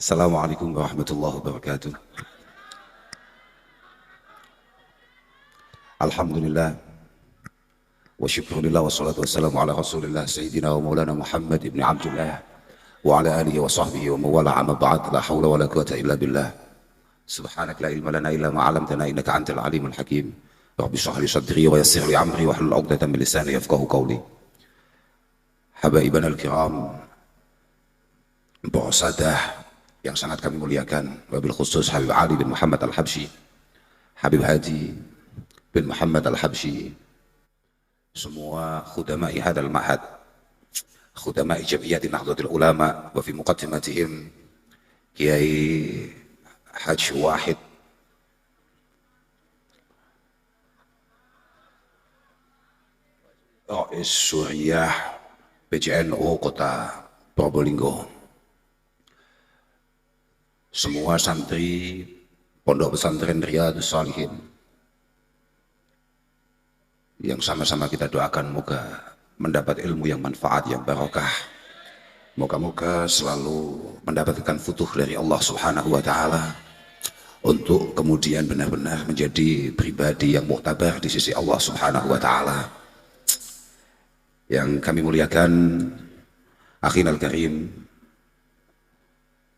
Assalamualaikum warahmatullahi wabarakatuh. Alhamdulillah wa syukurillah wa salatu wassalamu ala rasulillah sayyidina wa maulana Muhammad ibn Abdullah wa ala alihi wa sahbihi wa mawala amma ba'd. La hawla wa la quwata illa billah. Subhanak la ilma lana illa ma 'allamtana innaka antal alimul hakim. Rabbi shrah li sadri wa yassir li amri wa hlul 'uqdatam min lisani yafqahu qawli. Habaibana al-kiram, Sadah yang sangat kami muliakan, wabil khusus Habib Ali bin Muhammad Al-Habsyi, Habib Hadi bin Muhammad Al-Habsyi, semua khudama'i hadal ma'had, khudama'i jam'iyyati Nahdlatul Ulama, wa fi muqaddimatihim Kiai Haji Wahid Rais Suriah PJNU Kota Probolinggo, semua santri Pondok Pesantren Riyadhus Shalihin yang sama-sama kita doakan moga mendapat ilmu yang manfaat, yang barokah, moga-moga selalu mendapatkan futuh dari Allah Subhanahu wa Ta'ala untuk kemudian benar-benar menjadi pribadi yang muktabar di sisi Allah Subhanahu wa Ta'ala. Yang kami muliakan Akhinal Karim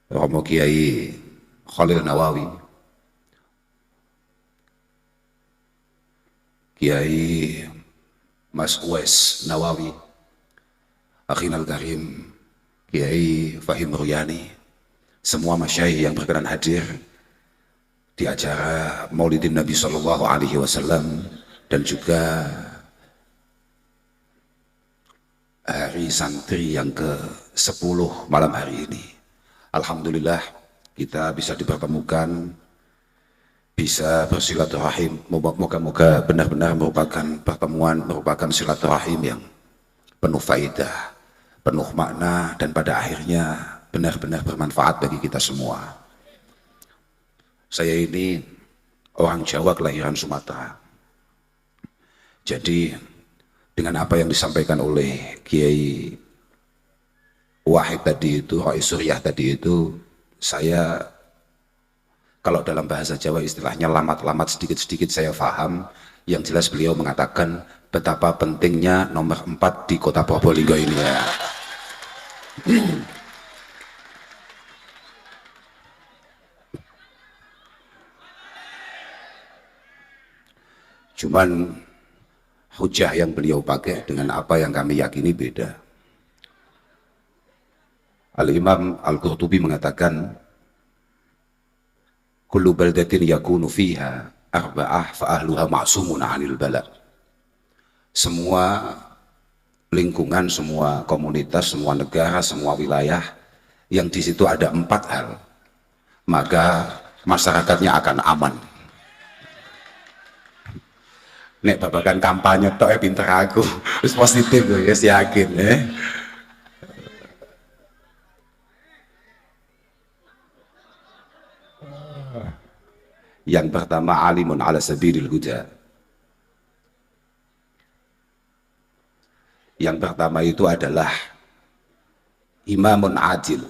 Romo Kiai Khalil Nawawi, Kiai Mas Uwais Nawawi, Akhinal Karim Kiai Fahim Ruyani, semua masyayikh yang berkenan hadir di acara Maulidin Nabi Sallallahu Alaihi Wasallam dan juga hari santri yang ke-10 malam hari ini. Alhamdulillah kita bisa dipertemukan, bisa bersilaturahim. Moga-moga benar-benar merupakan pertemuan, merupakan silaturahim yang penuh faidah, penuh makna, dan pada akhirnya benar-benar bermanfaat bagi kita semua. Saya ini orang Jawa kelahiran Sumatera. Jadi dengan apa yang disampaikan oleh Kiai Wahid tadi itu, Rais Suriah tadi itu, saya kalau dalam bahasa Jawa istilahnya lamat-lamat sedikit-sedikit saya paham. Yang jelas beliau mengatakan betapa pentingnya nomor 4 di kota Probolinggo ini ya. Cuman hujah yang beliau pakai dengan apa yang kami yakini beda. Al-Imam Al-Qurtubi mengatakan kullu baldatin yakunu fiha arba'ah fa ahluha ma'sumun 'anil bala. Semua lingkungan, semua komunitas, semua negara, semua wilayah yang di situ ada 4 hal, maka masyarakatnya akan aman. Nek babakan kampanye tok pinter aku, wis positif ya, yakin ya. Yang pertama, alimun ala sabilil huda. Yang pertama itu adalah imamun adil.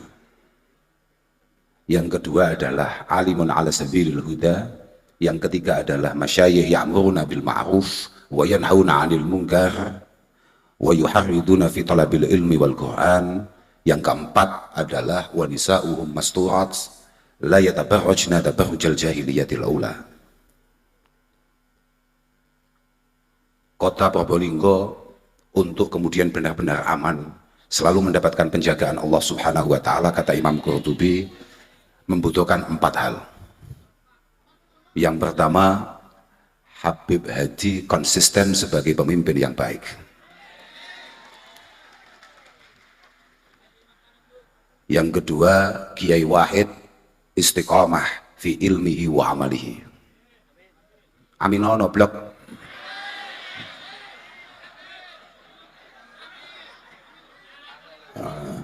Yang kedua adalah alimun ala sabilil huda. Yang ketiga adalah masyayikh ya'muruna bil ma'ruf wa yanhauna 'anil munkar wa yuharriduna fi talabil ilmi wal Qur'an. Yang keempat adalah wa nisa'uhum masturat la yatabarrajna tabarrujal jahiliyatil ula. Kota Probolinggo untuk kemudian benar-benar aman, selalu mendapatkan penjagaan Allah Subhanahu wa Ta'ala, kata Imam Qurtubi, membutuhkan 4 hal. Yang pertama, Habib Hadi konsisten sebagai pemimpin yang baik. Yang kedua, Kiai Wahid istiqamah fi ilmihi wa amalihi. Amin ono blok.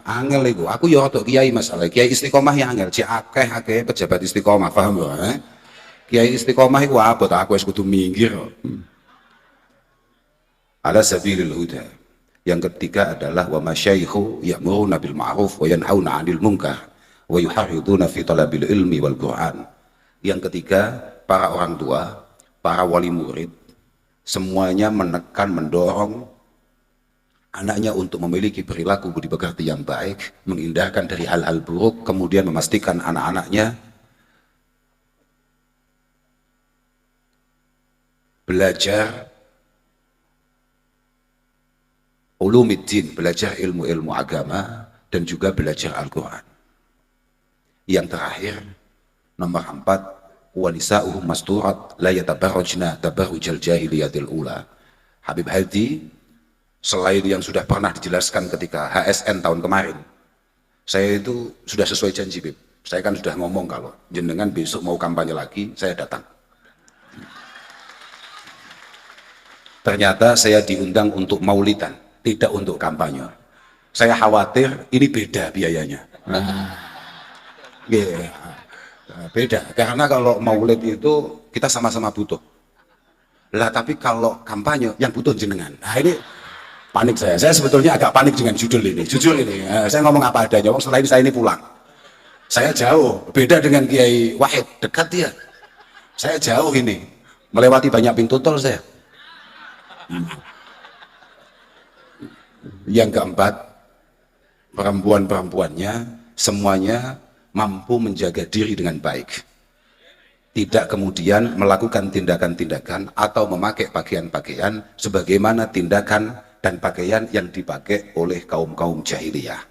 Angel iku. Aku ya untuk kiai masalah. Kiai istiqomah ya angel. Cek akeh pejabat istiqomah, paham ya? Kiai istiqomah iku apa ta? Aku wis kudu minggir. Ala sabilil huda. Yang ketiga adalah wa masyaikhu ya'muruna bil ma'ruf wa yanhauna 'anil munkar wa yuharriduna fi talabil ilmi wal Qur'an. Yang ketiga, para orang tua, para wali murid semuanya menekan, mendorong anaknya untuk memiliki perilaku budi pekerti yang baik, menghindarkan dari hal-hal buruk, kemudian memastikan anak-anaknya belajar ulumiddin, belajar ilmu-ilmu agama, dan juga belajar Al-Quran. Yang terakhir, nomor 4, wanisa'uhum masturat la yatabarrajna tabarrujal jahiliyatil ula. Habib Hadi, selain yang sudah pernah dijelaskan ketika HSN tahun kemarin, saya itu sudah sesuai janji, Bib. Saya kan sudah ngomong kalau jenengan besok mau kampanye lagi, saya datang. Ternyata saya diundang untuk maulidan, tidak untuk kampanye. Saya khawatir ini beda biayanya. Beda, karena kalau maulid itu kita sama-sama butuh. Lah tapi kalau kampanye yang butuh jenengan. Nah ini panik saya sebetulnya agak panik dengan judul ini. Jujur ini, saya ngomong apa adanya. Selain saya ini pulang, saya jauh, beda dengan Kiai Wahid, dekat dia. Saya jauh ini, melewati banyak pintu tol saya. Yang keempat, perempuan-perempuannya semuanya mampu menjaga diri dengan baik, tidak kemudian melakukan tindakan-tindakan atau memakai pakaian-pakaian sebagaimana tindakan dan pakaian yang dipakai oleh kaum-kaum jahiliyah.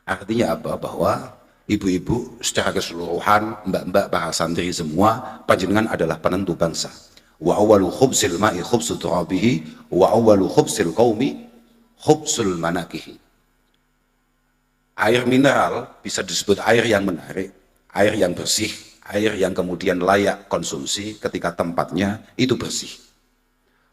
Artinya apa? Bahwa ibu-ibu secara keseluruhan, mbak-mbak, para santri semua, panjenengan adalah penentu bangsa. Wa awwalu khubsil ma'i khubsu turabihi wa awwalu khubsil qaumi khubsul manakihi. Air mineral bisa disebut air yang menarik, air yang bersih, air yang kemudian layak konsumsi ketika tempatnya itu bersih.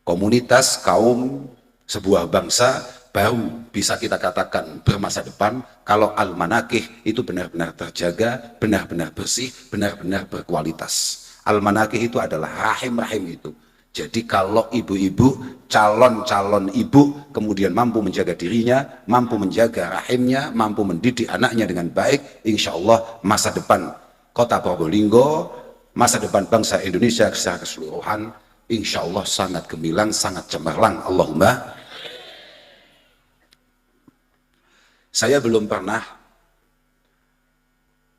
Komunitas, kaum, sebuah bangsa baru bisa kita katakan bermasa depan kalau al-manakih itu benar-benar terjaga, benar-benar bersih, benar-benar berkualitas. Al-manakih itu adalah rahim-rahim itu. Jadi kalau ibu-ibu, calon-calon ibu kemudian mampu menjaga dirinya, mampu menjaga rahimnya, mampu mendidik anaknya dengan baik, insya Allah masa depan kota Probolinggo, masa depan bangsa Indonesia secara keseluruhan, insya Allah sangat gemilang, sangat cemerlang. Allahumma. Saya belum pernah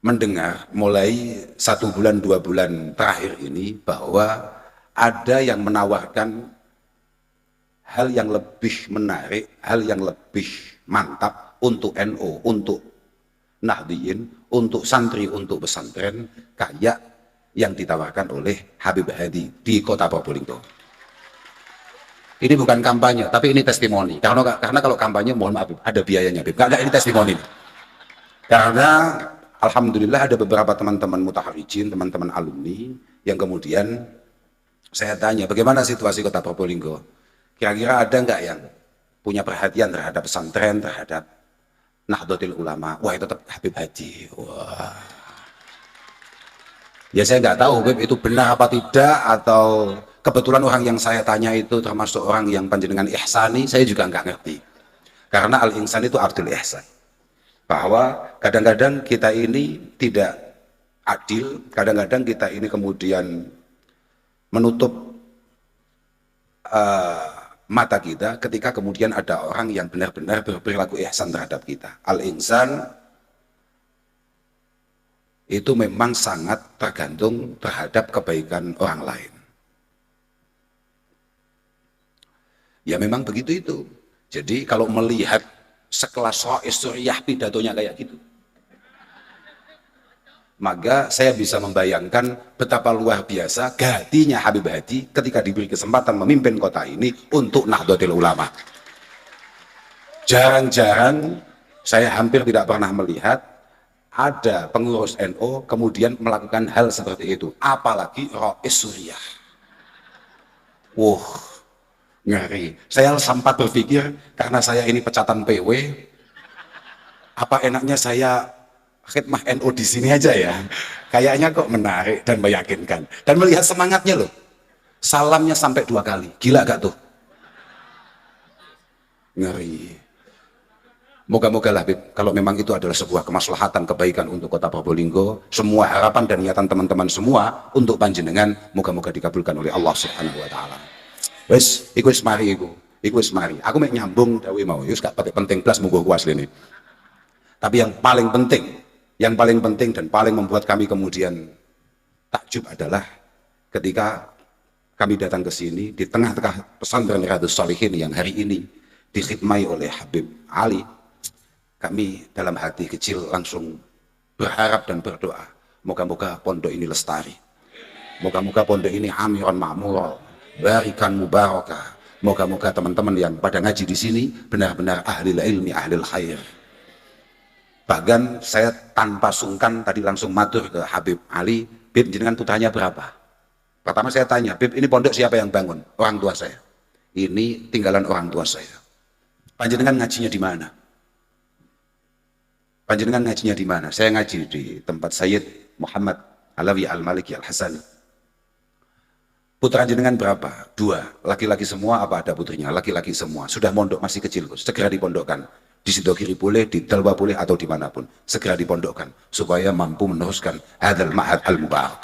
mendengar mulai 1 bulan 2 bulan terakhir ini bahwa ada yang menawarkan hal yang lebih menarik, hal yang lebih mantap untuk NU, untuk Nahdliyin, untuk santri, untuk pesantren kayak yang ditawarkan oleh Habib Hadi di kota Probolinggo. Ini bukan kampanye, tapi ini testimoni. Karena kalau kampanye, mohon maaf, ada biayanya, Bib. Enggak, ini testimoni. Karena alhamdulillah ada beberapa teman-teman mutaharijin, teman-teman alumni yang kemudian saya tanya, bagaimana situasi kota Probolinggo? Kira-kira ada nggak yang punya perhatian terhadap pesantren, terhadap Nahdlatul Ulama? Wah, itu tetap Habib Hadi. Wah. Ya saya nggak tahu, Bib, itu benar apa tidak, atau kebetulan orang yang saya tanya itu termasuk orang yang panjenengan ihsani, saya juga nggak ngerti. Karena al-insan itu ardul ihsan. Bahwa kadang-kadang kita ini tidak adil, kadang-kadang kita ini kemudian menutup mata kita ketika kemudian ada orang yang benar-benar berperilaku ihsan terhadap kita. Al-insan itu memang sangat tergantung terhadap kebaikan orang lain. Ya memang begitu itu. Jadi kalau melihat sekelas Rais Suriah pidatonya kayak gitu, maka saya bisa membayangkan betapa luar biasa hatinya Habib Hadi ketika diberi kesempatan memimpin kota ini untuk Nahdlatul Ulama. Jarang-jarang, saya hampir tidak pernah melihat ada pengurus NU kemudian melakukan hal seperti itu, apalagi Rais Suriah. Ngeri. Saya sempat berpikir, karena saya ini pecatan PW, apa enaknya saya khidmah NU di sini aja ya. Kayaknya kok menarik dan meyakinkan. Dan melihat semangatnya loh. Salamnya sampai 2 kali. Gila gak tuh? Ngeri. Moga-moga lah Bib, kalau memang itu adalah sebuah kemaslahatan kebaikan untuk kota Probolinggo, semua harapan dan niatan teman-teman semua untuk panjenengan, moga-moga dikabulkan oleh Allah Subhanahu wa taala. Wes, iku wis mari iku. Iku wis mari. Aku mek nyambung dawuh mau, wis gak pakai penting blas monggo kuas ini. Tapi yang paling penting dan paling membuat kami kemudian takjub adalah ketika kami datang ke sini di tengah-tengah pesantren Riyadhus Shalihin yang hari ini dikhidmati oleh Habib Ali. Kami dalam hati kecil langsung berharap dan berdoa, moga-moga pondok ini lestari, moga-moga pondok ini amiron ma'mur, barikan mubarakah, moga-moga teman-teman yang pada ngaji di sini benar-benar ahli ilmi, ahli khair. Bahkan saya tanpa sungkan tadi langsung matur ke Habib Ali, Bib jenengan putranya berapa? Pertama saya tanya, Bib ini pondok siapa yang bangun? Orang tua saya. Ini tinggalan orang tua saya. Panjenengan ngajinya di mana? Panjenengan ngajinya di mana? Saya ngaji di tempat Sayyid Muhammad Alawi Al-Maliki Al-Hasani. Putra jenengan berapa? 2. Laki-laki semua apa ada putrinya? Laki-laki semua. Sudah mondok masih kecil, segera dipondokkan. Di Sidogiri boleh, di Dalwa boleh, atau dimanapun. Segera dipondokkan. Supaya mampu meneruskan hadal ma'ad al-mubarak.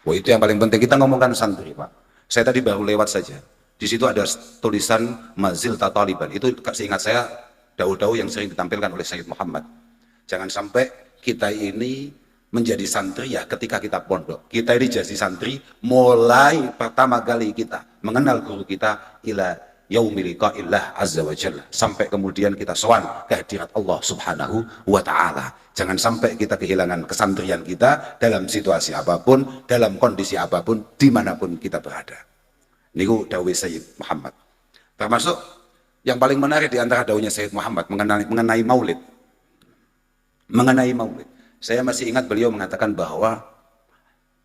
Wah, itu yang paling penting. Kita ngomongkan santri, Pak. Saya tadi baru lewat saja. Di situ ada tulisan Mazil Tataliban. Itu seingat saya daun-daun yang sering ditampilkan oleh Sayyid Muhammad. Jangan sampai kita ini menjadi santri ya ketika kita pondok. Kita ini jadi santri mulai pertama kali kita mengenal guru kita ila yaumil liqa'illah azza wa jalla, sampai kemudian kita sowan ke hadirat Allah Subhanahu wa taala. Jangan sampai kita kehilangan kesantrian kita dalam situasi apapun, dalam kondisi apapun, dimanapun kita berada. Niku dawuh Sayyid Muhammad. Termasuk yang paling menarik di antara daunnya Sayyid Muhammad mengenai maulid. Mengenai maulid. Saya masih ingat beliau mengatakan bahwa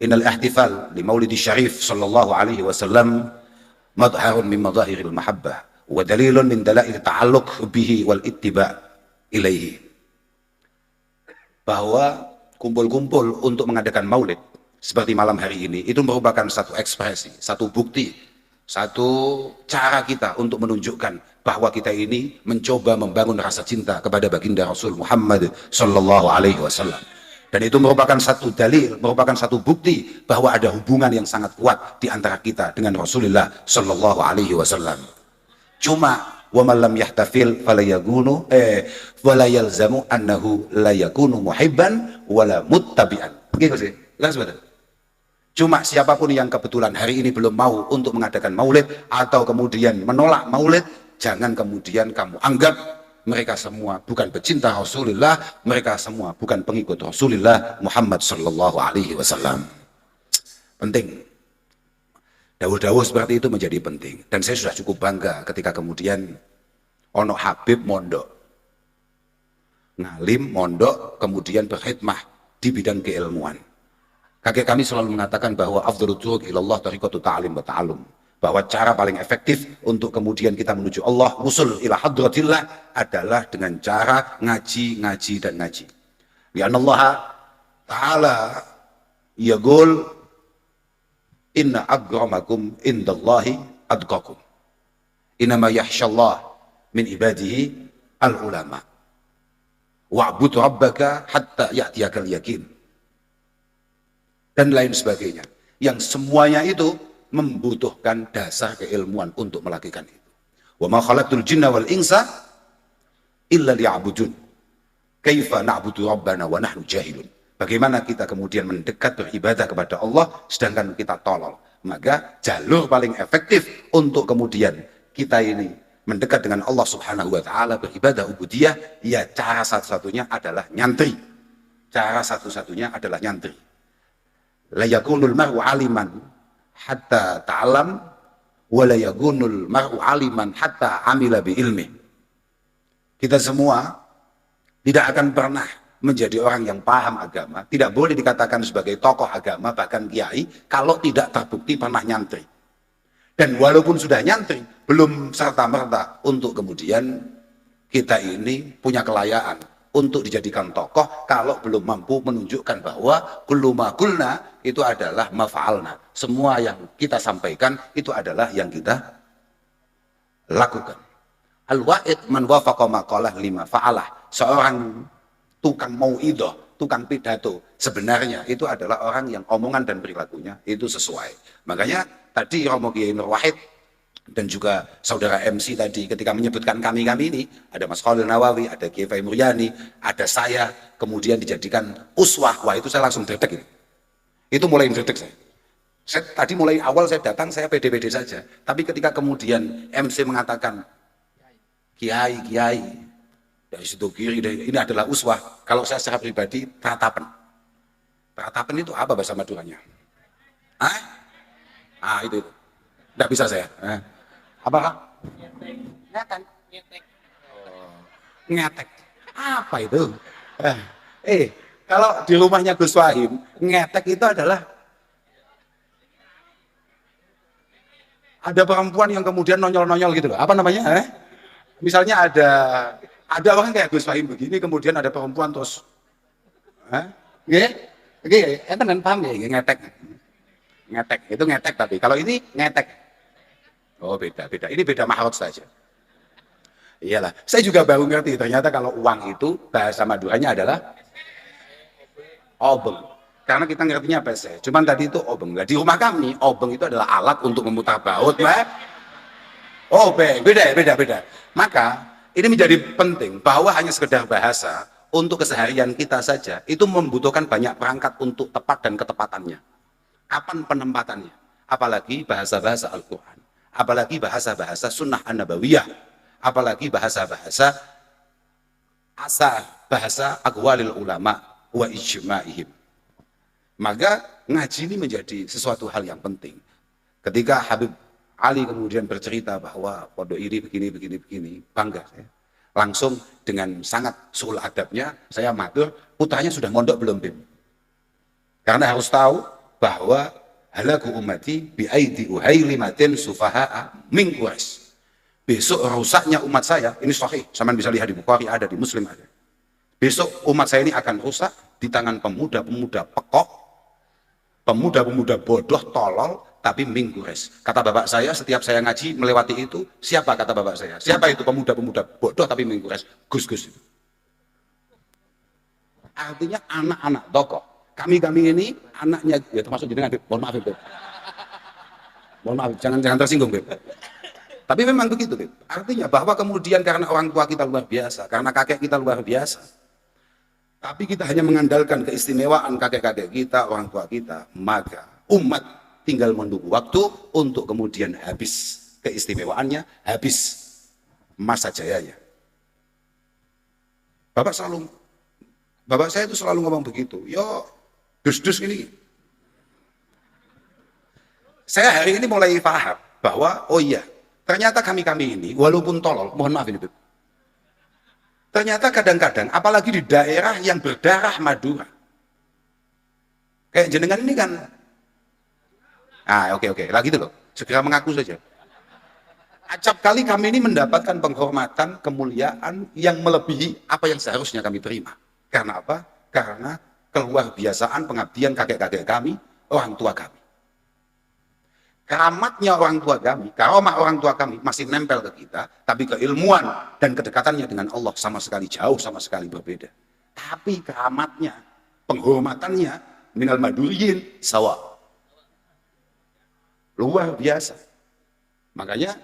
innal ihtifal li maulidi syarif sallallahu alaihi wasallam madharun min madahiril mahabbah wa dalilun min dalail ta'alluq bihi wal ittiba' ilaihi. Bahwa kumpul-kumpul untuk mengadakan maulid seperti malam hari ini itu merupakan satu ekspresi, satu bukti, satu cara kita untuk menunjukkan bahwa kita ini mencoba membangun rasa cinta kepada baginda Rasul Muhammad sallallahu alaihi wasallam. Dan itu merupakan satu dalil, merupakan satu bukti bahwa ada hubungan yang sangat kuat di antara kita dengan Rasulullah sallallahu alaihi wasallam. Cuma wa man lam yahtafil fala yakunu wala yalzamu annahu la yakunu muhibban wala muttabi'an. Gitu sih. Jelas betul. Cuma siapapun yang kebetulan hari ini belum mau untuk mengadakan maulid atau kemudian menolak maulid, jangan kemudian kamu anggap mereka semua bukan pecinta Rasulullah, mereka semua bukan pengikut Rasulullah Muhammad sallallahu alaihi wasallam. Penting. Dawuh-dawuh seperti itu menjadi penting. Dan saya sudah cukup bangga ketika kemudian ono Habib mondok. Ngalim mondok kemudian berkhidmah di bidang keilmuan. Kakek kami selalu mengatakan bahwa afdhalul turuq ilallah tariqatu ta'lim wa ta'allum. Bahwa cara paling efektif untuk kemudian kita menuju Allah, usul ila hadratillah, adalah dengan cara ngaji, ngaji, dan ngaji. Ya Allah Ta'ala yaqul inna akramakum indallahi atqakum. Innama yakhshallah min ibadihi al-ulama. Wa'bud rabbaka hatta ya'tiyakal yakin. Dan lain sebagainya. Yang semuanya itu membutuhkan dasar keilmuan untuk melakukan itu. Wa ma khalaqtul jinna wal insa illa liya'budun. Kaifa na'budu rabbana wa nahnu jahilun. Bagaimana kita kemudian mendekat beribadah kepada Allah sedangkan kita tolol. Maka jalur paling efektif untuk kemudian kita ini mendekat dengan Allah Subhanahu wa taala beribadah ubudiyah, ya cara satu-satunya adalah nyantri. Cara satu-satunya adalah nyantri. La yakunul mar'u aliman hatta ta'lam wa la yakunul mar'u aliman hatta amila bi ilmi. Kita semua tidak akan pernah menjadi orang yang paham agama, tidak boleh dikatakan sebagai tokoh agama bahkan kiai kalau tidak terbukti pernah nyantri. Dan walaupun sudah nyantri, belum serta-merta untuk kemudian kita ini punya kelayaan untuk dijadikan tokoh kalau belum mampu menunjukkan bahwa kullu ma qulna itu adalah mafa'alna. Semua yang kita sampaikan itu adalah yang kita lakukan. Al-wa'id man wafaqa maqalah lima fa'alah. Seorang tukang mau'idah, tukang pidato, sebenarnya itu adalah orang yang omongan dan perilakunya itu sesuai. Makanya tadi Romo Kiai Nur Wahid dan juga saudara MC tadi ketika menyebutkan kami-kami ini, ada Mas Khalil Nawawi, ada Kiai Fahim Muryani, ada saya, kemudian dijadikan uswah. Wah, itu saya langsung dedek itu. Itu mulai dedek saya. Tadi mulai awal saya datang saya pede-pede saja, tapi ketika kemudian MC mengatakan kiai dari situ kiri, ini adalah uswah. Kalau saya secara pribadi teratapan. Teratapan itu apa bahasa Maduranya? Itu. Tidak bisa saya. Apa? Ngetek. Ngetek. Apa itu? Kalau di rumahnya Gus Wahim, ngetek itu adalah ada perempuan yang kemudian nonyol-nonyol gitu loh. Apa namanya? Misalnya ada orang kayak Gus Wahim begini, kemudian ada perempuan terus, enten kan paham ya, ngetek, itu ngetek tapi kalau ini ngetek. Oh beda, ini beda mahrot saja. Iyalah, saya juga baru ngerti ternyata kalau uang itu bahasa Maduranya adalah obeng. Karena kita ngertinya pese, cuman tadi itu obeng. Nah, di rumah kami obeng itu adalah alat untuk memutar baut, beda. Maka ini menjadi penting bahwa hanya sekedar bahasa untuk keseharian kita saja itu membutuhkan banyak perangkat untuk tepat dan ketepatannya. Kapan penempatannya? Apalagi bahasa-bahasa Al-Quran, apalagi bahasa-bahasa Sunnah An-Nabawiyah, apalagi bahasa-bahasa bahasa aqwalil ulama wa ijma'ihim. Maka ngaji ini menjadi sesuatu hal yang penting. Ketika Habib Ali kemudian bercerita bahwa pondok ini begini, bangga saya. Langsung dengan sangat sul adabnya, saya matur, putranya sudah mondok belum, Bim? Karena harus tahu bahwa halaku ummati bi'aidi uhailimatin sufaha'a min Quraisy. Besok rusaknya umat saya, ini sahih, sama bisa lihat di Bukhari ada, di Muslim ada. Besok umat saya ini akan rusak di tangan pemuda-pemuda pekok, pemuda-pemuda bodoh, tolol, tapi minggues. Kata bapak saya, setiap saya ngaji melewati itu, siapa kata bapak saya? Siapa itu pemuda-pemuda bodoh tapi minggues? Gus-gus. Artinya anak-anak tokoh. Kami ini anaknya, ya termasuk jenengan, mohon maaf, Beb. Mohon maaf, jangan tersinggung, Beb. Tapi memang begitu, Beb. Artinya bahwa kemudian karena orang tua kita luar biasa, karena kakek kita luar biasa, tapi kita hanya mengandalkan keistimewaan kakek-kakek kita, orang tua kita, maka umat tinggal menunggu waktu untuk kemudian habis keistimewaannya, habis masa jayanya. Bapak saya itu selalu ngomong begitu, yo dus-dus ini. Saya hari ini mulai paham bahwa, oh iya, ternyata kami ini, walaupun tolol, mohon maaf ini, Beb, ternyata kadang-kadang, apalagi di daerah yang berdarah Madura, kayak jenengan ini kan, oke, lagi itu loh, segera mengaku saja. Acap kali kami ini mendapatkan penghormatan, kemuliaan yang melebihi apa yang seharusnya kami terima. Karena apa? Karena keluar biasaan pengabdian kakek-kakek kami, orang tua kami. Keramatnya orang tua kami, karomah orang tua kami masih nempel ke kita, tapi keilmuan dan kedekatannya dengan Allah sama sekali jauh, sama sekali berbeda. Tapi keramatnya, penghormatannya, minal maduriyin sawa. Luar biasa. Makanya,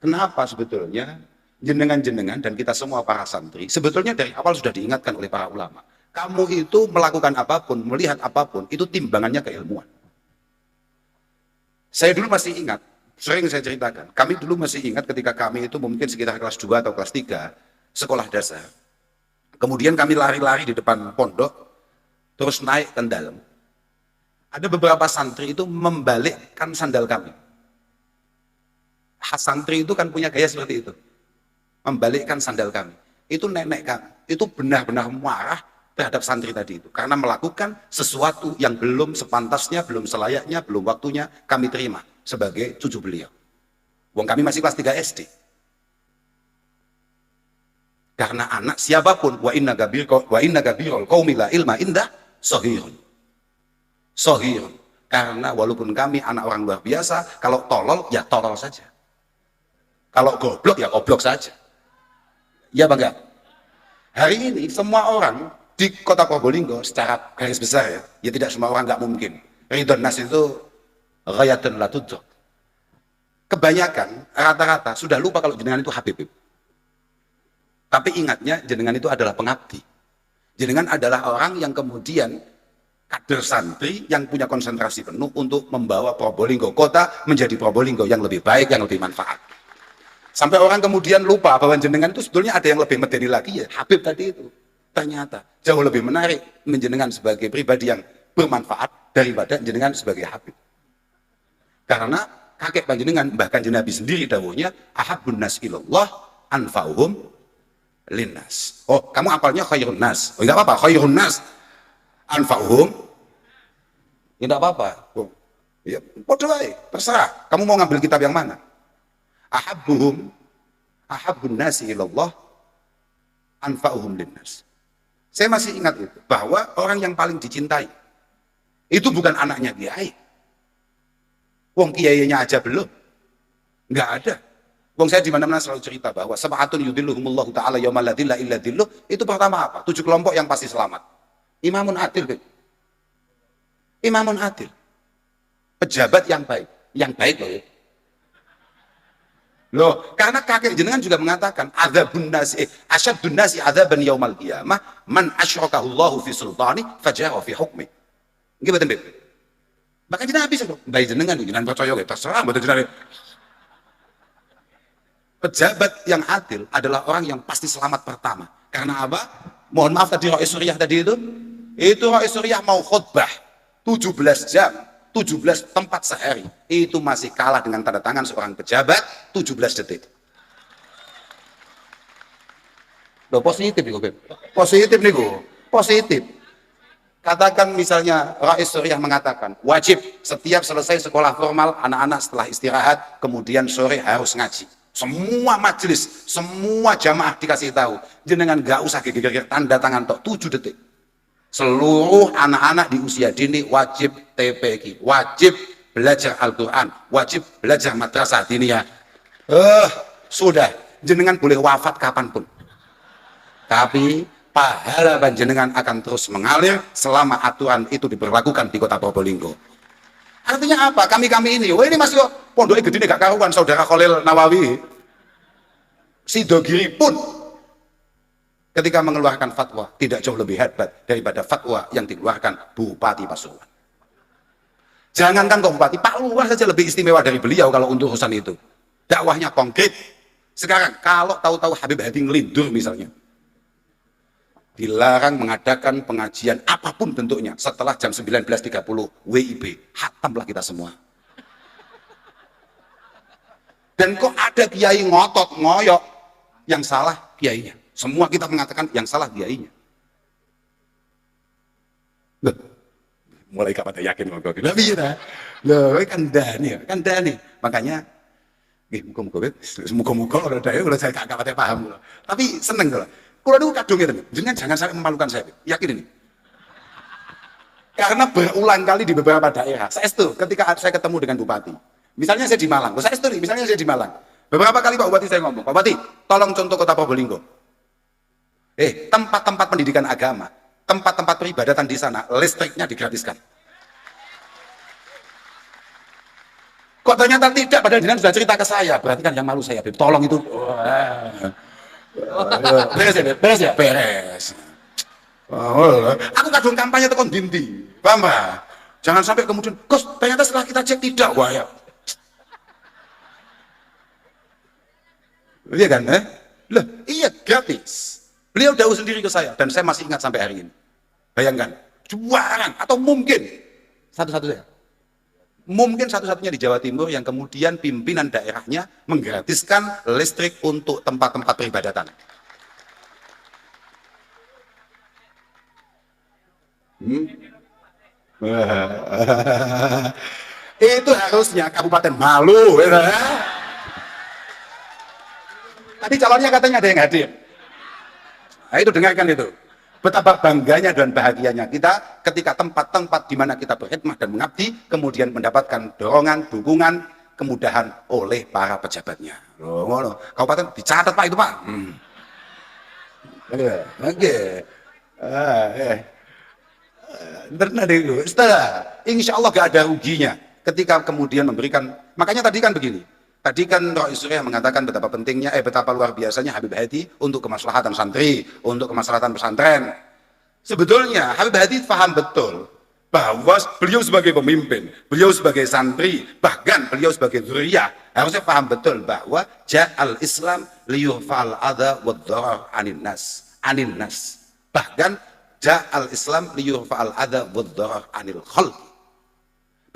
kenapa sebetulnya jenengan-jenengan dan kita semua para santri, sebetulnya dari awal sudah diingatkan oleh para ulama. Kamu itu melakukan apapun, melihat apapun, itu timbangannya keilmuan. Saya dulu masih ingat, sering saya ceritakan, kami dulu masih ingat ketika kami itu mungkin sekitar kelas 2 atau kelas 3, sekolah dasar. Kemudian kami lari-lari di depan pondok, terus naik ke dalam. Ada beberapa santri itu membalikkan sandal kami. Santri itu kan punya gaya seperti itu. Membalikkan sandal kami. Itu nenek kami. Itu benar-benar marah terhadap santri tadi itu. Karena melakukan sesuatu yang belum sepantasnya, belum selayaknya, belum waktunya kami terima sebagai cucu beliau. Wong kami masih kelas 3 SD. Karena anak siapapun, wa inna gabirul qaumi la ilma indah sohirun. Sohirun. Karena walaupun kami anak orang luar biasa, kalau tolol, ya tolol saja. Kalau goblok, ya goblok saja. Iya apa enggak? Hari ini semua orang di kota Probolinggo secara garis besar ya, ya tidak semua orang, nggak mungkin. Ridwan Nas itu ghayatun la tudrak. Kebanyakan rata-rata sudah lupa kalau jenengan itu Habib. Tapi ingatnya jenengan itu adalah pengabdi. Jenengan adalah orang yang kemudian kader santri yang punya konsentrasi penuh untuk membawa Probolinggo kota menjadi Probolinggo yang lebih baik, yang lebih manfaat. Sampai orang kemudian lupa bahwa jenengan itu sebetulnya ada yang lebih medeni lagi, ya Habib tadi itu. Ternyata jauh lebih menarik menjenengan sebagai pribadi yang bermanfaat daripada jenengan sebagai Habib. Karena kakek panjenengan, bahkan Nabi sendiri dawuhnya, ahabbun nas ilallah anfa'uhum linnas. Oh, kamu apalnya khairun nas. Oh, enggak apa-apa, khairun nas anfa'uhum. Ya enggak apa-apa. Oh, ya, bodoh aja, terserah. Kamu mau ngambil kitab yang mana? Ahabbun nasi ilallah anfa'uhum linnas. Saya masih ingat itu, bahwa orang yang paling dicintai itu bukan anaknya kiai. Wong kiainya aja belum, nggak ada. Wong saya di mana-mana selalu cerita bahwa sab'atun yudhilluhumullahu ta'ala yaumal la dhilla illa dhilluh. Itu pertama apa? 7 kelompok yang pasti selamat. Imamun adil, imamun adil, pejabat yang baik loh ya. Loh, karena kakek jenengan juga mengatakan adzabun nasi asyaddun nasi adzaban yaumal qiyamah man asyrakahu fi sultani fajara fi hukmi. Nggih mboten, Beb? Maka jenengan bisa kok. Baik jenengan percaya nggih, terserah mboten jenengan. Pejabat yang adil adalah orang yang pasti selamat pertama. Karena apa? Mohon maaf tadi Rais Suriah tadi itu Rais Suriah mau khutbah 17 jam. 17 tempat sehari, itu masih kalah dengan tanda tangan seorang pejabat 17 detik. Loh, positif nih, Beb. Positif nih, positif. Katakan misalnya Rais Suriah mengatakan, wajib setiap selesai sekolah formal, anak-anak setelah istirahat, kemudian sore harus ngaji. Semua majelis, semua jamaah dikasih tahu. Jenengan gak usah geger-geger tanda tangan tok 7 detik. Seluruh anak-anak di usia dini wajib TPQ, wajib belajar Al-Quran, wajib belajar madrasah diniyah. Sudah, jenengan boleh wafat kapanpun. Tapi pahala panjenengan akan terus mengalir selama aturan itu diberlakukan di kota Probolinggo. Artinya apa? Kami ini, ini masih pondok gede ini gak karuan, saudara Khalil Nawawi, Sidogiri pun ketika mengeluarkan fatwa tidak jauh lebih hebat daripada fatwa yang dikeluarkan Bupati Pasuruan. Jangankan kok Bupati, Pak Lurah saja lebih istimewa dari beliau kalau untuk urusan itu. Dakwahnya konkret. Sekarang kalau tahu-tahu Habib Hadi ngelindur misalnya, dilarang mengadakan pengajian apapun bentuknya setelah jam 19.30 WIB, hatamlah kita semua. Dan kok ada kiai ngotot ngoyok, yang salah kiainya. Semua kita mengatakan yang salah kiainya. Loh, mulai kapan yakin kok gitu. Loh, kan Dani. Makanya muga-muga ora daya kalau saya gak paham. Tapi seneng kalau. Kalau itu kadung itu, jangan sampai memalukan saya. Yakin ini. Karena berulang kali di beberapa daerah. Saya itu ketika saya ketemu dengan bupati. Misalnya saya di Malang. Misalnya saya di Malang. Beberapa kali Pak Bupati saya ngomong, Pak Bupati, tolong contoh kota Probolinggo. Tempat-tempat pendidikan agama, tempat-tempat peribadatan di sana, listriknya digratiskan. Kok ternyata tidak, padahal jenengan sudah cerita ke saya. Berarti kan yang malu saya, Beb. Tolong itu. Beres ya? Beres. Aku kadung kampanye tekon dindi. Paham, Pak? Jangan sampai kemudian, Gus, ternyata setelah kita cek tidak. Wah ya. Iya kan? Loh, iya gratis. Beliau jauh sendiri ke saya, dan saya masih ingat sampai hari ini. Bayangkan, jualan atau mungkin satu-satunya, mungkin satu-satunya di Jawa Timur yang kemudian pimpinan daerahnya menggratiskan listrik untuk tempat-tempat peribadatan. Itu harusnya Kabupaten malu. Ya. Tadi calonnya katanya ada yang hadir. Nah, itu dengarkan itu. Betapa bangganya dan bahagianya kita ketika tempat-tempat di mana kita berkhidmat dan mengabdi kemudian mendapatkan dorongan, dukungan, kemudahan oleh para pejabatnya. Loh, kabupaten dicatat Pak itu Pak. Oke. Ah, eh. Internet itu, setelah insya Allah gak ada ruginya ketika kemudian memberikan. Makanya tadi kan begini, tadi kan Roh Surya mengatakan betapa pentingnya, betapa luar biasanya Habib Hadi untuk kemaslahatan santri, untuk kemaslahatan pesantren. Sebetulnya Habib Hadi paham betul bahwa beliau sebagai pemimpin, beliau sebagai santri, bahkan beliau sebagai dzurriyyah harusnya paham betul bahwa ja'al Islam liyurfa'al adha wad dharar anin nas. Bahkan ja'al Islam liyurfa'al adha wad dharar anil khalq.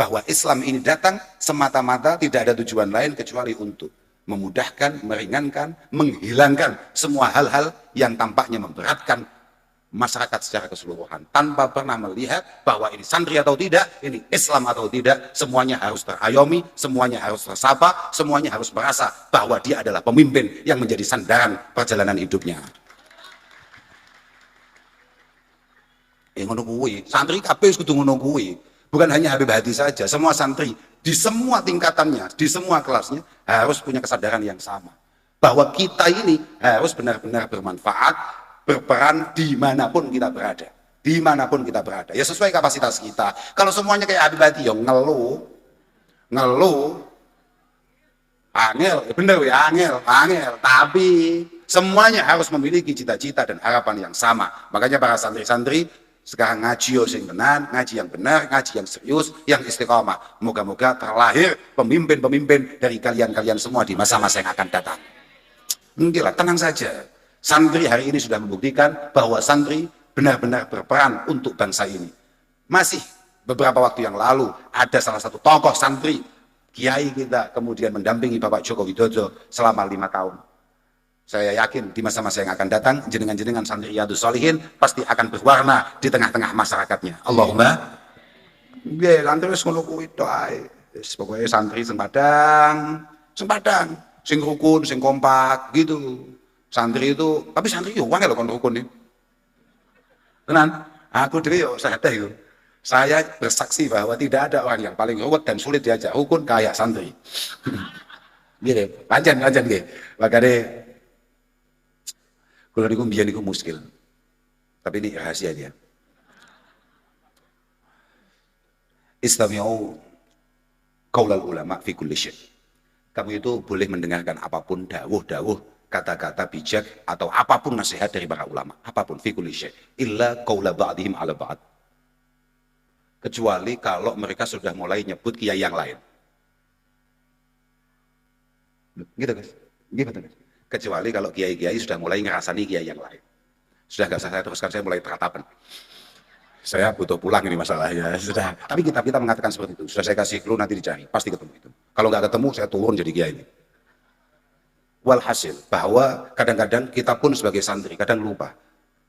Bahwa Islam ini datang semata-mata tidak ada tujuan lain kecuali untuk memudahkan, meringankan, menghilangkan semua hal-hal yang tampaknya memberatkan masyarakat secara keseluruhan, tanpa pernah melihat bahwa ini santri atau tidak, ini Islam atau tidak, semuanya harus terayomi, semuanya harus tersapa, semuanya harus merasa bahwa dia adalah pemimpin yang menjadi sandaran perjalanan hidupnya. Ngono kuwi, santri kabeh kudu ngono kuwi. Bukan hanya Habib Hadi saja, semua santri di semua tingkatannya, di semua kelasnya harus punya kesadaran yang sama. Bahwa kita ini harus benar-benar bermanfaat, berperan dimanapun kita berada. Dimanapun kita berada. Ya sesuai kapasitas kita. Kalau semuanya kayak Habib Hadi, ya ngeluh. Angel, bener ya, angel. Tapi semuanya harus memiliki cita-cita dan harapan yang sama. Makanya para santri-santri sekarang ngaji yang benar, ngaji yang benar, ngaji yang serius, yang istiqomah. Moga-moga terlahir pemimpin-pemimpin dari kalian-kalian semua di masa-masa yang akan datang. Enggak, tenang saja. Santri hari ini sudah membuktikan bahwa santri benar-benar berperan untuk bangsa ini. Masih beberapa waktu yang lalu ada salah satu tokoh santri, kiai kita, kemudian mendampingi Bapak Joko Widodo selama 5 tahun. Saya yakin di masa-masa yang akan datang, jenengan-jenengan santri Riyadhus Shalihin pasti akan berwarna di tengah-tengah masyarakatnya. Allahumma. Nggih, santri wis ngono kuwi tok ae. Wis pokoke santri sing padang, sing rukun, sing kompak gitu. Santri itu, tapi santri yo wangel kon rukun iki. Tenan, aku dhewe yo sadar yo. Saya bersaksi bahwa tidak ada orang yang paling ruwet dan sulit diajak rukun kayak santri. Nggih, pancen nggih. Makane kula niku mbiyen niku muskil. Tapi ini rahasia dia. Istami'u qaulal ulama fi kulli syai'. Kamu itu boleh mendengarkan apapun dawuh-dawuh, kata-kata bijak atau apapun nasihat dari para ulama, apapun fi kulli syai', illa qaula ba'dihim ala ba'd. Kecuali kalau mereka sudah mulai nyebut kiai yang lain. Gitu guys. Gitu guys. Kecuali kalau kiai-kiai sudah mulai ngerasani kiai yang lain. Sudah nggak usah saya teruskan, saya mulai teratapan. Saya butuh pulang ini masalahnya. Sudah. Tapi kita mengatakan seperti itu. Sudah saya kasih clue, nanti dicari, pasti ketemu itu. Kalau nggak ketemu, saya turun jadi kiai ini. Walhasil bahwa kadang-kadang kita pun sebagai santri kadang lupa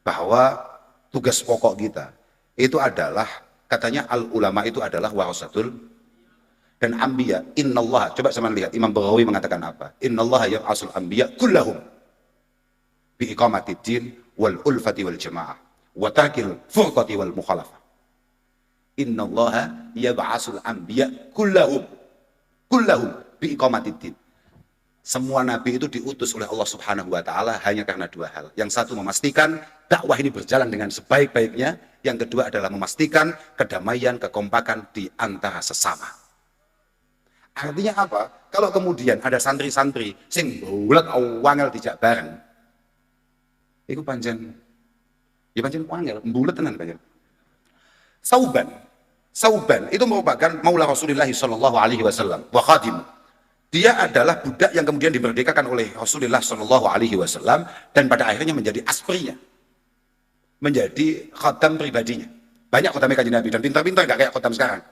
bahwa tugas pokok kita itu adalah, katanya al ulama itu adalah warasatul dan anbiya. Innallaha, coba sama lihat Imam Baghawi mengatakan apa? Innallaha yab'asul anbiya kullahum bi iqamatid din wal ulfati wal jamaah wa tarkil furqati wal mukhalafah. Innallaha yab'asul anbiya kullahum bi iqamatid din. Semua nabi itu diutus oleh Allah Subhanahu wa taala hanya karena 2 hal. Yang satu, memastikan dakwah ini berjalan dengan sebaik-baiknya. Yang kedua adalah memastikan kedamaian, kekompakan di antara sesama. Artinya apa? Kalau kemudian ada santri-santri sing bulet wangel dijak bareng, itu pancen wangel, bulet tenan pancen. Sauban itu merupakan maula Rasulullah sallallahu alaihi wasallam wa khadim. Dia adalah budak yang kemudian dimerdekakan oleh Rasulullah sallallahu alaihi wasallam dan pada akhirnya menjadi asprinya, menjadi khatam pribadinya. Banyak khatamnya Kanjeng Nabi dan pintar-pintar gak kayak khatam sekarang.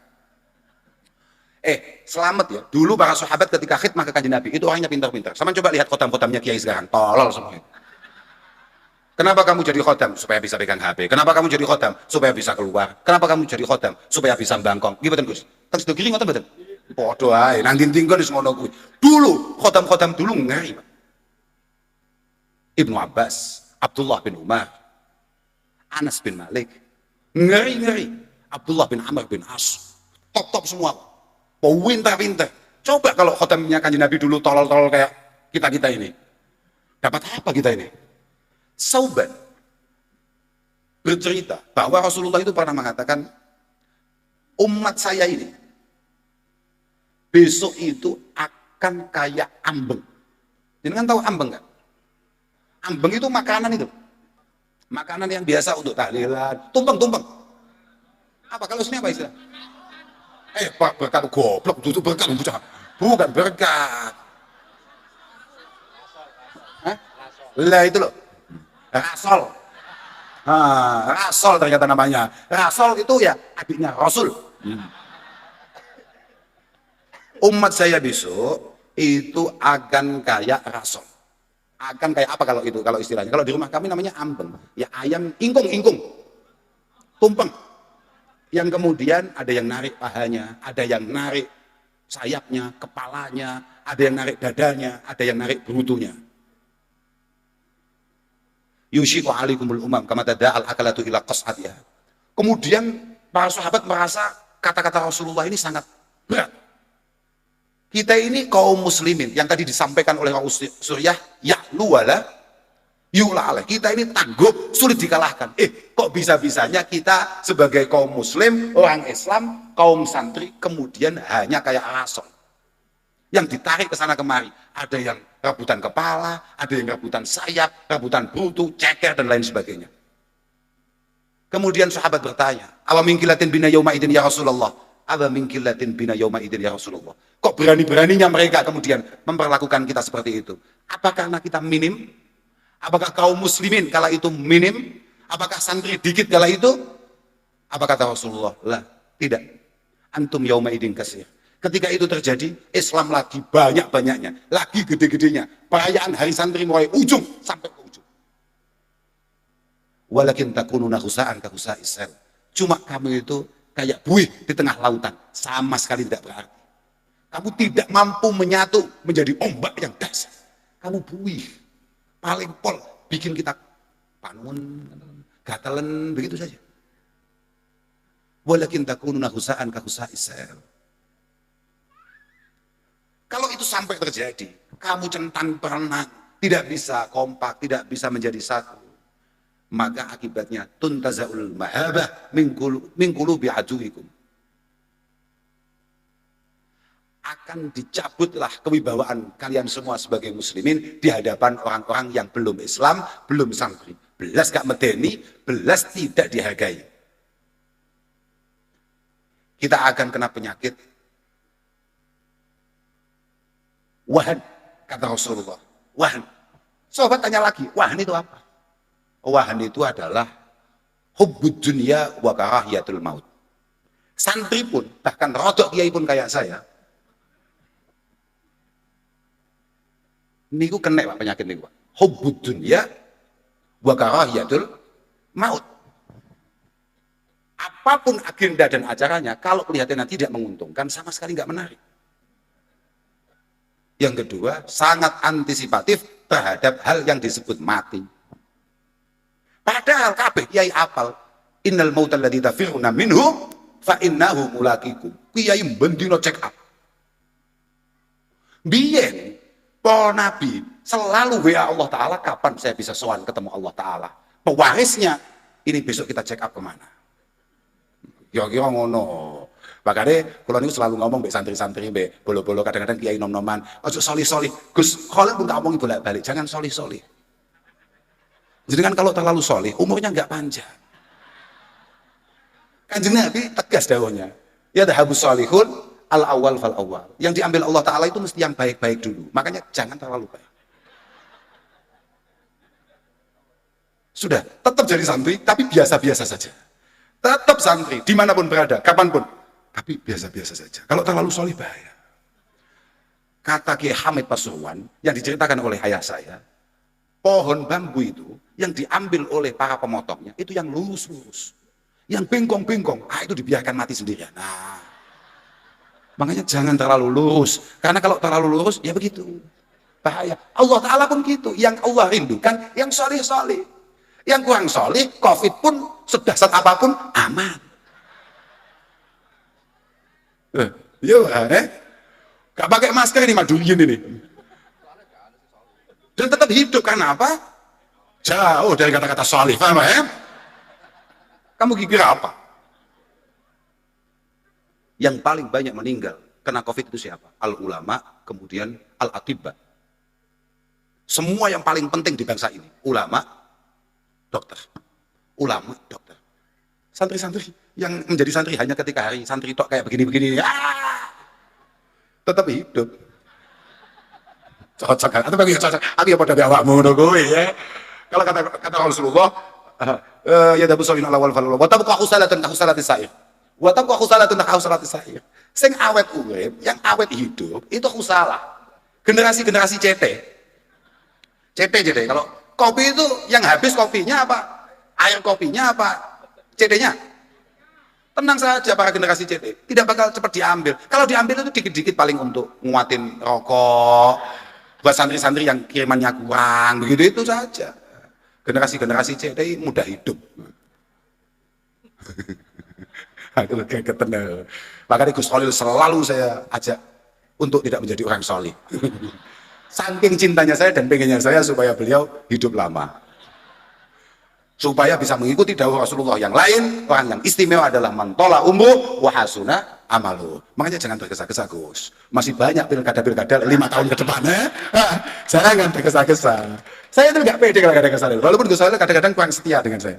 Selamat ya. Dulu para sahabat ketika khidmah ke Kanjeng Nabi itu orangnya pintar-pintar. Sama coba lihat khotam-khotamnya kiai sekarang, tolol semuanya. Kenapa kamu jadi khotam? Supaya bisa pegang HP. Kenapa kamu jadi khotam? Supaya bisa keluar. Kenapa kamu jadi khotam? Supaya bisa bangkong. Gimana Gus? Kan sudah kiri ngoten mboten? Podo ae, nang dinding wis ngono kuwi. Dulu khotam-khotam dulu ngeri, Pak. Ibnu Abbas, Abdullah bin Umar, Anas bin Malik, ngeri-ngeri. Abdullah bin Amr bin As, top-top semua. Pintar-pintar. Coba kalau khotamnya Kanjeng Nabi dulu tolol-tolol kayak kita-kita ini. Dapat apa kita ini? Sauban bercerita bahwa Rasulullah itu pernah mengatakan, umat saya ini besok itu akan kayak ambeng. Jadi kan tahu ambeng nggak? Ambeng itu makanan itu. Makanan yang biasa untuk tahlilan, tumpeng. Apa kalau sini apa istilah? Pak berkat goblok, itu berkat bukan berkat. Hah? Lah itu loh. Rasol. Rasol ternyata namanya. Rasol itu ya adiknya Rasul. Umat saya besok itu akan kayak rasol. Akan kayak apa kalau itu, kalau istilahnya? Kalau di rumah kami namanya ambeng. Ya ayam ingkung. Tumpeng. Yang kemudian ada yang narik pahanya, ada yang narik sayapnya, kepalanya, ada yang narik dadanya, ada yang narik berutunya. Yushiku alaikumul umam kama tada'al akalatu ila qas'atiyah. Kemudian para sahabat merasa kata-kata Rasulullah ini sangat berat. Kita ini kaum muslimin yang tadi disampaikan oleh Suriah, ya'lu wala yu'la alaih. Kita ini tangguh, sulit dikalahkan. Kok bisa-bisanya kita sebagai kaum muslim, orang Islam, kaum santri, kemudian hanya kayak rasul yang ditarik ke sana kemari. Ada yang rebutan kepala, ada yang rebutan sayap, rebutan butuh, ceker, dan lain sebagainya. Kemudian sahabat bertanya, awa min qillatin bina yauma idin ya Rasulullah. Awa min qillatin bina yauma idin ya Rasulullah. Kok berani-beraninya mereka kemudian memperlakukan kita seperti itu? Apa karena kita minim? Apakah kaum muslimin kala itu minim? Apakah santri dikit kala itu? Apa kata Rasulullah? Lah, tidak. Antum yauma idin kasir. Ketika itu terjadi, Islam lagi banyak-banyaknya, lagi gede-gedenya. Perayaan hari santri mulai ujung sampai ke ujung. Walakin takununa khusa'an ka khusa'is sel. Cuma kamu itu kayak buih di tengah lautan, sama sekali tidak berarti. Kamu tidak mampu menyatu menjadi ombak yang dahsyat. Kamu buih, paling pol, bikin kita panun, gatelen, begitu saja. Walakin takununa khusa'an ka khusa'is sel. Kalau itu sampai terjadi, kamu centang perenang, tidak bisa kompak, tidak bisa menjadi satu, maka akibatnya tuntazaul mahabah min qulubi aduwikum. Akan dicabutlah kewibawaan kalian semua sebagai muslimin di hadapan orang-orang yang belum Islam, belum santri. Belas gak medeni, belas tidak dihargai. Kita akan kena penyakit wahan, kata Rasulullah. Wahan. Sahabat tanya lagi, wahan itu apa? Wahan itu adalah hubbud dunya wa karahiyatul maut. Santri pun, bahkan rodok kiai pun kayak saya, niku kena Pak penyakit niku Pak. Hubbud dunya wa karahiyatul maut. Apapun agenda dan acaranya, kalau kelihatannya tidak menguntungkan, sama sekali nggak menarik. Yang kedua, sangat antisipatif terhadap hal yang disebut mati. Padahal kabeh kiai apal, innal mautal ladzi tafiruna minhu fa innahu mulaqikum. Kiai bendino check up. Biyen para nabi selalu WA Allah Ta'ala, kapan saya bisa sowan ketemu Allah Ta'ala. Pewarisnya, ini besok kita check up kemana. Kira-kira ngono. Makanya kalau ini selalu ngomong mbek santri-santri, mbek bolo-bolo, kadang-kadang kiai nom-noman, ojo solih-solih. Gus, kalau pun tak omongin bolak-balik, jangan solih-solih. Jadi kan kalau terlalu solih, umurnya nggak panjang. Kanjeng Nabi tegas dawuhnya, ya dahabus solihun al awal fal awal. Yang diambil Allah Ta'ala itu mesti yang baik-baik dulu. Makanya jangan terlalu baik. Sudah, tetap jadi santri, tapi biasa-biasa saja. Tetap santri, dimanapun berada, kapanpun. Tapi biasa-biasa saja. Kalau terlalu solih bahaya. Kata Kiai Hamid Pasuruan yang diceritakan oleh ayah saya, pohon bambu itu yang diambil oleh para pemotongnya itu yang lurus-lurus, yang bengkong-bengkong, itu dibiarkan mati sendirian. Nah, makanya jangan terlalu lurus, karena kalau terlalu lurus ya begitu bahaya. Allah Ta'ala pun gitu, yang Allah rindukan yang solih-solih, yang kurang solih, COVID pun sedahsyat apapun aman. Gak pakai masker ini maduyin ini. Dan tetap hidup, karena apa? Jauh dari kata-kata solih, paham ya? Kamu kira apa? Yang paling banyak meninggal kena COVID itu siapa? Al-ulama, kemudian al-atibba. Semua yang paling penting di bangsa ini, ulama, dokter. Ulama, dokter. Santri-santri yang menjadi santri hanya ketika hari santri tok kayak begini-begini, tetap hidup. Cocok kan? Atau bagi cocok? Aku ya pada awakmu ngono ya. Kalau kata Rasulullah, ya dabu solin ala wal falul. Wa tabqa khusalatun khusalatis sa'ir. Wa tabqa khusalatun khusalatis sa'ir. Sing awet urip, yang awet hidup itu khusalah. Generasi-generasi CT. CT. Kalau kopi itu yang habis kopinya apa? Air kopinya apa? CT-nya? Tenang saja para generasi CT. Tidak bakal cepat diambil. Kalau diambil itu dikit-dikit paling untuk nguatin rokok, buat santri-santri yang kirimannya kurang, begitu itu saja. Generasi-generasi CT mudah hidup. Aku kayak ketenal. Makanya Gus Khalil selalu saya ajak untuk tidak menjadi orang solih. Saking cintanya saya dan pengennya saya supaya beliau hidup lama. Supaya bisa mengikuti dawuh Rasulullah yang lain, orang yang istimewa adalah mantola umruh wa hasuna amalu. Makanya jangan tergesa-gesa Gus. Masih banyak pilkada-pilkada 5 tahun ke depan. Jangan tergesa-gesa. Saya itu nggak pede kalau kadang-kadang Khalil. Walaupun Gus Khalil kadang-kadang kurang setia dengan saya.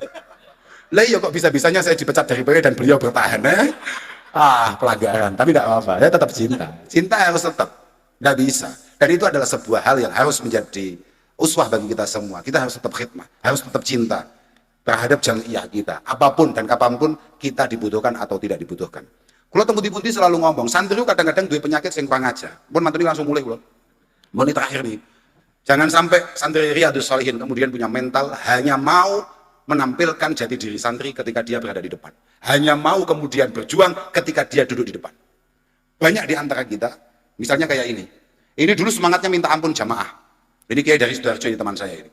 Lah iya kok bisa-bisanya saya dipecat dari PW dan beliau bertahan. Pelanggaran. Tapi tidak apa-apa. Saya tetap cinta. Cinta harus tetap. Nggak bisa. Dan itu adalah sebuah hal yang harus menjadi uswah bagi kita semua. Kita harus tetap khidmah. Harus tetap cinta terhadap jamiah kita, apapun dan kapanpun kita dibutuhkan atau tidak dibutuhkan. Kalau tembuti-tembuti selalu ngomong, santri kadang-kadang dua penyakit yang kurang aja. Pun mantu ini langsung mulai loh. Ini terakhir nih. Jangan sampai santri Riyadhus Shalihin kemudian punya mental hanya mau menampilkan jati diri santri ketika dia berada di depan. Hanya mau kemudian berjuang ketika dia duduk di depan. Banyak di antara kita, misalnya kayak ini. Ini dulu semangatnya minta ampun jamaah. Ini kayak dari Sidoarjo ini teman saya ini.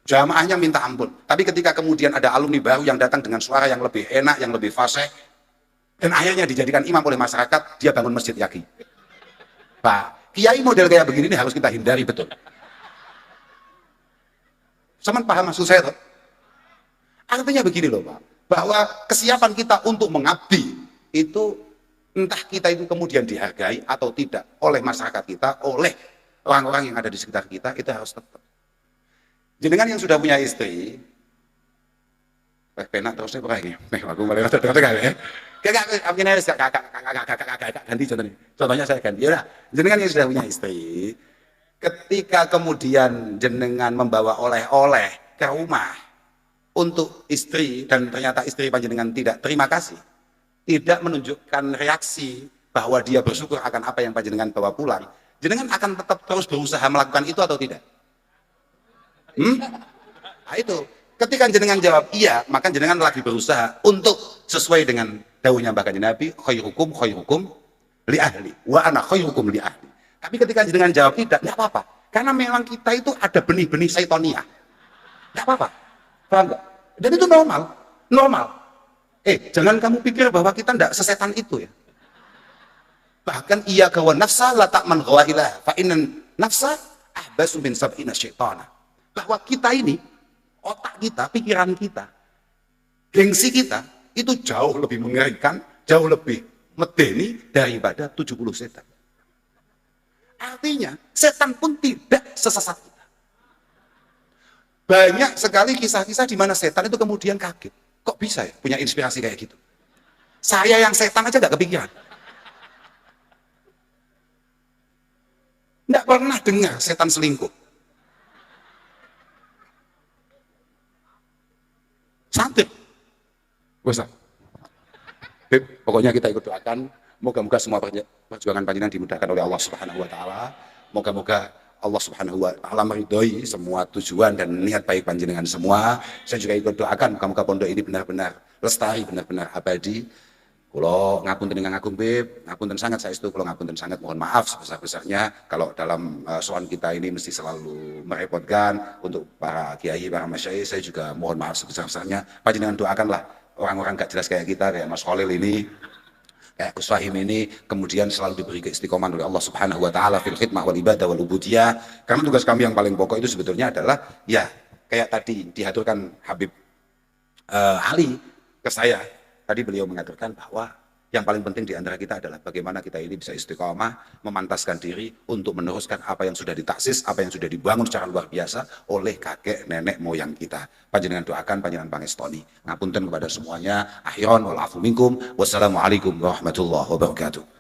Jamaahnya minta ampun, tapi ketika kemudian ada alumni baru yang datang dengan suara yang lebih enak, yang lebih fasih, dan akhirnya dijadikan imam oleh masyarakat, dia bangun masjid yaki. Pak, kiai model kayak begini ini harus kita hindari betul. Saman paham maksud saya tuh? Artinya begini loh Pak, bahwa kesiapan kita untuk mengabdi itu entah kita itu kemudian dihargai atau tidak oleh masyarakat kita, oleh orang-orang yang ada di sekitar kita, itu harus tetap. Jenengan yang sudah punya istri, penak terusnya berani. Aku mulai ya. Ganti contohnya. Contohnya saya ganti. Ya, jenengan yang sudah punya istri, ketika kemudian jenengan membawa oleh-oleh ke rumah untuk istri dan ternyata istri panjenengan tidak terima kasih, tidak menunjukkan reaksi bahwa dia bersyukur akan apa yang panjenengan bawa pulang, jenengan akan tetap terus berusaha melakukan itu atau tidak? Nah itu, ketika jenengan jawab iya, maka jenengan lagi berusaha untuk sesuai dengan dawuhnya Mbah Kanjeng Nabi, khairukum li ahli, wa ana khairukum li ahli. Tapi ketika jenengan jawab tidak apa-apa, karena memang kita itu ada benih-benih syaitonia. Tidak apa-apa, paham nggak? Dan itu normal. Jangan kamu pikir bahwa kita tidak sesetan itu ya. Bahkan iya kawan nafsa la ta'man ghailah, fa innan nafsa ahbasu min sab'ina syaitana. Bahwa kita ini, otak kita, pikiran kita, gengsi kita, itu jauh lebih mengerikan, jauh lebih medeni daripada 70 setan. Artinya, setan pun tidak sesesat kita. Banyak sekali kisah-kisah di mana setan itu kemudian kaget. Kok bisa ya punya inspirasi kayak gitu? Saya yang setan aja gak kepikiran. Nggak pernah dengar setan selingkuh. Santri. Pokoknya kita ikut doakan, moga-moga semua perjuangan panjenengan dimudahkan oleh Allah Subhanahu wa taala. Moga-moga Allah Subhanahu wa taala meridhoi semua tujuan dan niat baik panjenengan semua. Saya juga ikut doakan moga-moga pondok ini benar-benar lestari, benar-benar abadi. Kalau ngapunten dengan ngagung beb, ngapunten sangat saya itu kalau ngapunten sangat mohon maaf sebesar-besarnya kalau dalam soal kita ini mesti selalu merepotkan untuk para kiai, para masyayikh. Saya juga mohon maaf sebesar-besarnya. Panjenengan doakanlah orang-orang gak jelas kayak kita, kayak Mas Khalil ini, kayak Gus Fahim ini, kemudian selalu diberi keistiqomahan oleh Allah Subhanahu wa taala fil khidmah wal ibadah wal ubudiyah. Karena tugas kami yang paling pokok itu sebetulnya adalah ya kayak tadi dihaturkan Habib Ali ke saya, tadi beliau mengatakan bahwa yang paling penting di antara kita adalah bagaimana kita ini bisa istiqomah, memantaskan diri untuk meneruskan apa yang sudah ditaksis, apa yang sudah dibangun secara luar biasa oleh kakek nenek moyang kita. Panjenengan doakan, panjenengan pangestoni. Ngapunten kepada semuanya. Akhiran wal afu minkum. Wassalamualaikum warahmatullahi wabarakatuh.